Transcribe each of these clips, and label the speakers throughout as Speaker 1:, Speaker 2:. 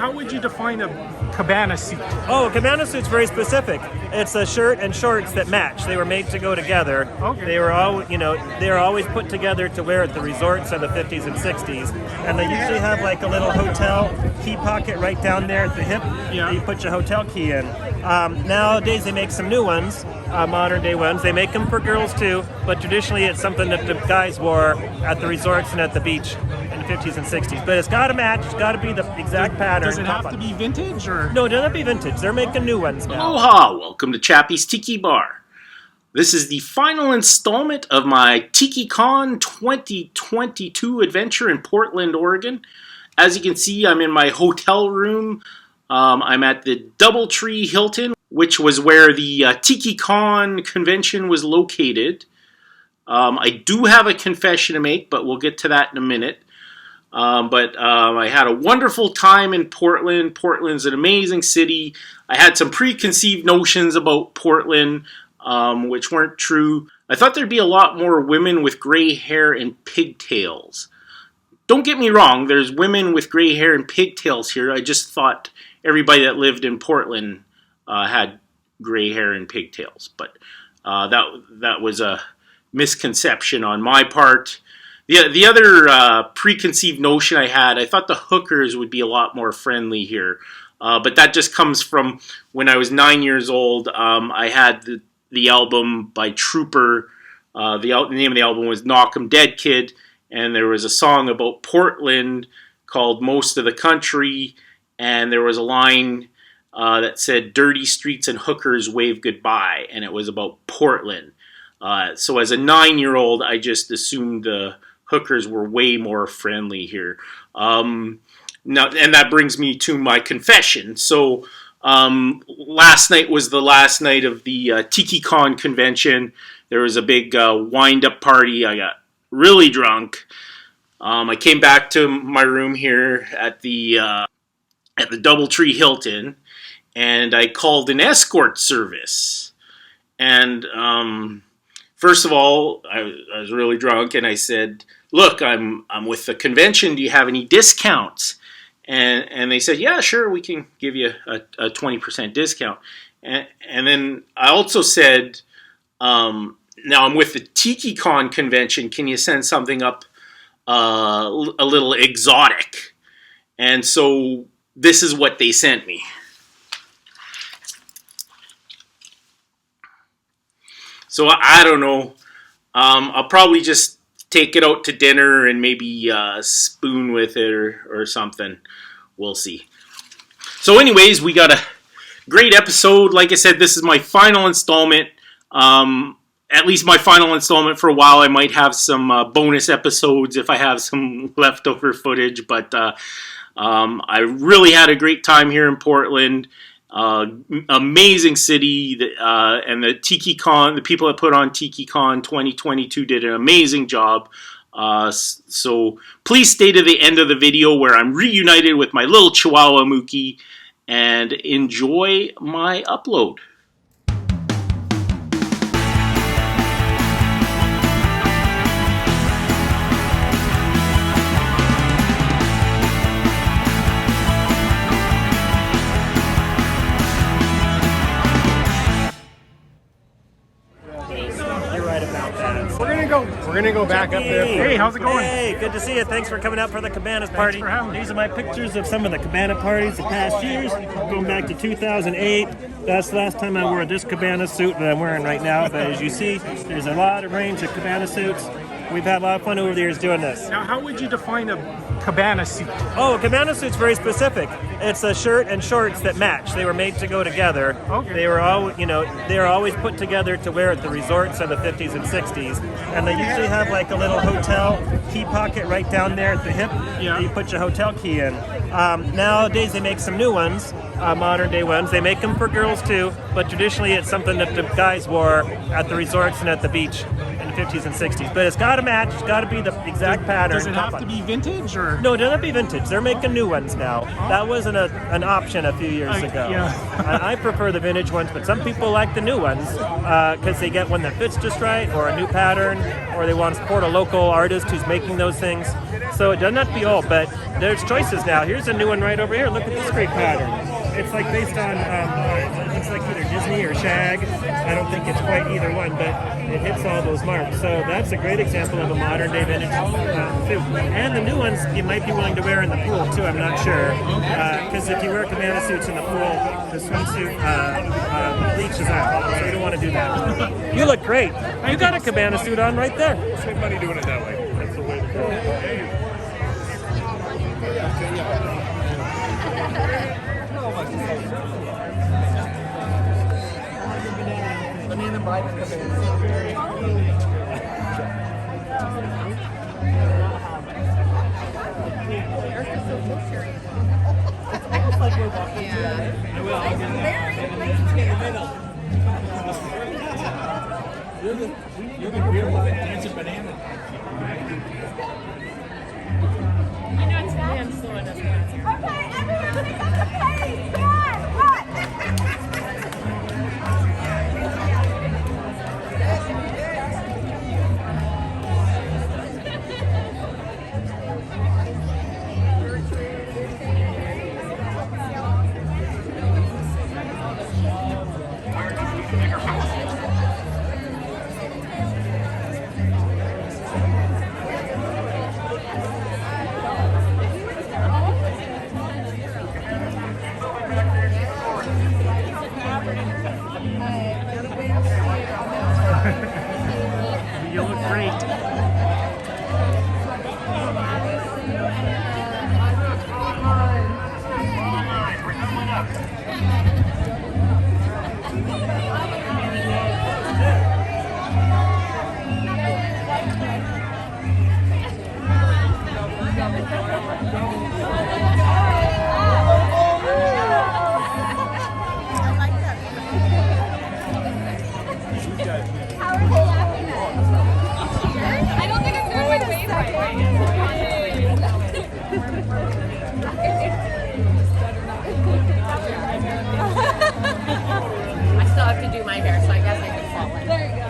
Speaker 1: How would you define a cabana suit?
Speaker 2: Oh, a cabana suit's very specific. It's a shirt and shorts that match. They were made to go together.
Speaker 1: Okay.
Speaker 2: They were all, they were always put together to wear at the resorts of the 50s and 60s. And they usually have like a little hotel key pocket right down there at the hip.
Speaker 1: Yeah.
Speaker 2: That you put your hotel key in. Nowadays they make some new ones, modern day ones. They make them for girls too, but traditionally it's something that the guys wore at the resorts and at the beach in the 50s and 60s. But it's got to match. It's got to be the exact pattern.
Speaker 1: Does it have to be vintage or?
Speaker 2: No, it doesn't have to be vintage. They're making new ones now.
Speaker 3: Aloha! Welcome to Chappy's Tiki Bar. This is the final installment of my Tiki Kon 2022 adventure in Portland, Oregon. As you can see, I'm in my hotel room. I'm at the DoubleTree Hilton, which was where the Tiki Kon convention was located. I do have a confession to make, but we'll get to that in a minute. I had a wonderful time in Portland. Portland's an amazing city. I had some preconceived notions about Portland, which weren't true. I thought there'd be a lot more women with gray hair and pigtails. Don't get me wrong, there's women with gray hair and pigtails here. I just thought everybody that lived in Portland had gray hair and pigtails. But that was a misconception on my part. The other preconceived notion I had, I thought the hookers would be a lot more friendly here. But that just comes from when I was 9 years old. I had the album by Trooper. The name of the album was Knock 'Em Dead Kid. And there was a song about Portland called Most of the Country. And there was a line that said, "Dirty streets and hookers wave goodbye." And it was about Portland. So as a 9-year-old, I just assumed the hookers were way more friendly here. Now, and that brings me to my confession. So last night was the last night of the Tiki Kon convention. There was a big wind-up party. I got really drunk. I came back to my room here at the DoubleTree Hilton, and I called an escort service. And first of all, I was really drunk, and I said, "Look, I'm with the convention. Do you have any discounts?" And they said, "Yeah, sure, we can give you a 20% discount." And then I also said, "Now I'm with the Tiki Kon convention. Can you send something up a little exotic?" And so this is what they sent me. So I don't know. I'll probably just take it out to dinner and maybe spoon with it or something. We'll see. So anyways, we got a great episode. Like I said, this is my final installment. At least my final installment for a while. I might have some bonus episodes if I have some leftover footage. But I really had a great time here in Portland. Amazing city, and the Tiki Kon, the people that put on Tiki Kon 2022 did an amazing job. So please stay to the end of the video where I'm reunited with my little Chihuahua Mookie and enjoy my upload.
Speaker 1: We're gonna go back up there. Hey, how's it going?
Speaker 2: Hey, good to see you. Thanks for coming out for the Cabanas party.
Speaker 1: for having me.
Speaker 2: These are my pictures of some of the cabana parties the past years, going back to 2008. That's the last time I wore this cabana suit that I'm wearing right now. But as you see, there's a lot of range of cabana suits. We've had a lot of fun over the years doing this.
Speaker 1: Now, how would you define a cabana suit?
Speaker 2: Oh, a cabana suit's very specific. It's a shirt and shorts that match. They were made to go together.
Speaker 1: Okay.
Speaker 2: They were all, they were always put together to wear at the resorts of the 50s and 60s. And they usually have like a little hotel key pocket right down there at the hip.
Speaker 1: Yeah.
Speaker 2: That you put your hotel key in. Nowadays they make some new ones, modern day ones. They make them for girls too, but traditionally it's something that the guys wore at the resorts and at the beach in the 50s and 60s. But it's got to match. It's got to be the exact pattern.
Speaker 1: Does it have to be vintage or?
Speaker 2: No, it doesn't have to be vintage. They're making new ones now. That wasn't an option a few years ago.
Speaker 1: Yeah.
Speaker 2: I prefer the vintage ones, but some people like the new ones because they get one that fits just right, or a new pattern, or they want to support a local artist who's making those things. So it doesn't have to be old, but there's choices now. Here's a new one right over here. Look at this great pattern. It's like based on, it's like either Disney or Shag. I don't think it's quite either one, but it hits all those marks. So that's a great example of a modern day vintage suit. And the new ones you might be willing to wear in the pool too, I'm not sure. Because if you wear cabana suits in the pool, the swimsuit bleaches out. So you don't want to do that. You look great. You got a cabana suit on right there.
Speaker 4: Save money doing it that way. That's the way to go.
Speaker 1: Dancing banana.
Speaker 5: I know it's me, I'm slow enough.
Speaker 6: Okay, everyone, pick up the pace. Yeah, what?
Speaker 1: You look great.
Speaker 5: I don't think I'm going to wave right I still have to do my hair, so I guess I can fall in. There you go.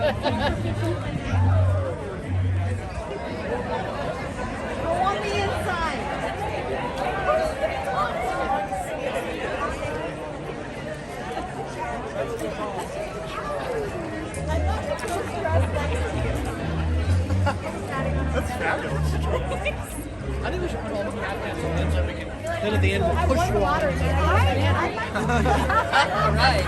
Speaker 6: Go on the inside.
Speaker 4: That's fabulous.
Speaker 7: I think we should put all the cabinets in so we can. Then at the end we'll push you off. All right.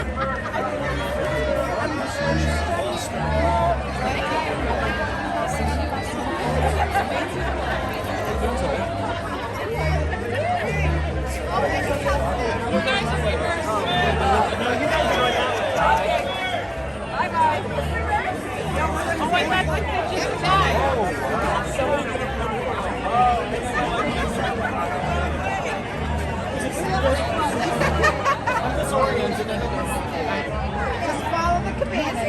Speaker 5: Oh, I went with the just time.
Speaker 6: Just follow the cabana.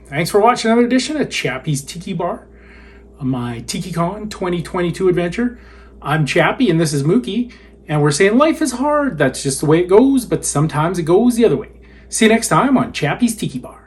Speaker 8: Thanks for watching another edition of Chappy's Tiki Bar, my Tiki Kon 2022 adventure. I'm Chappy and this is Mookie, and we're saying life is hard. That's just the way it goes, but sometimes it goes the other way. See you next time on Chappy's Tiki Bar.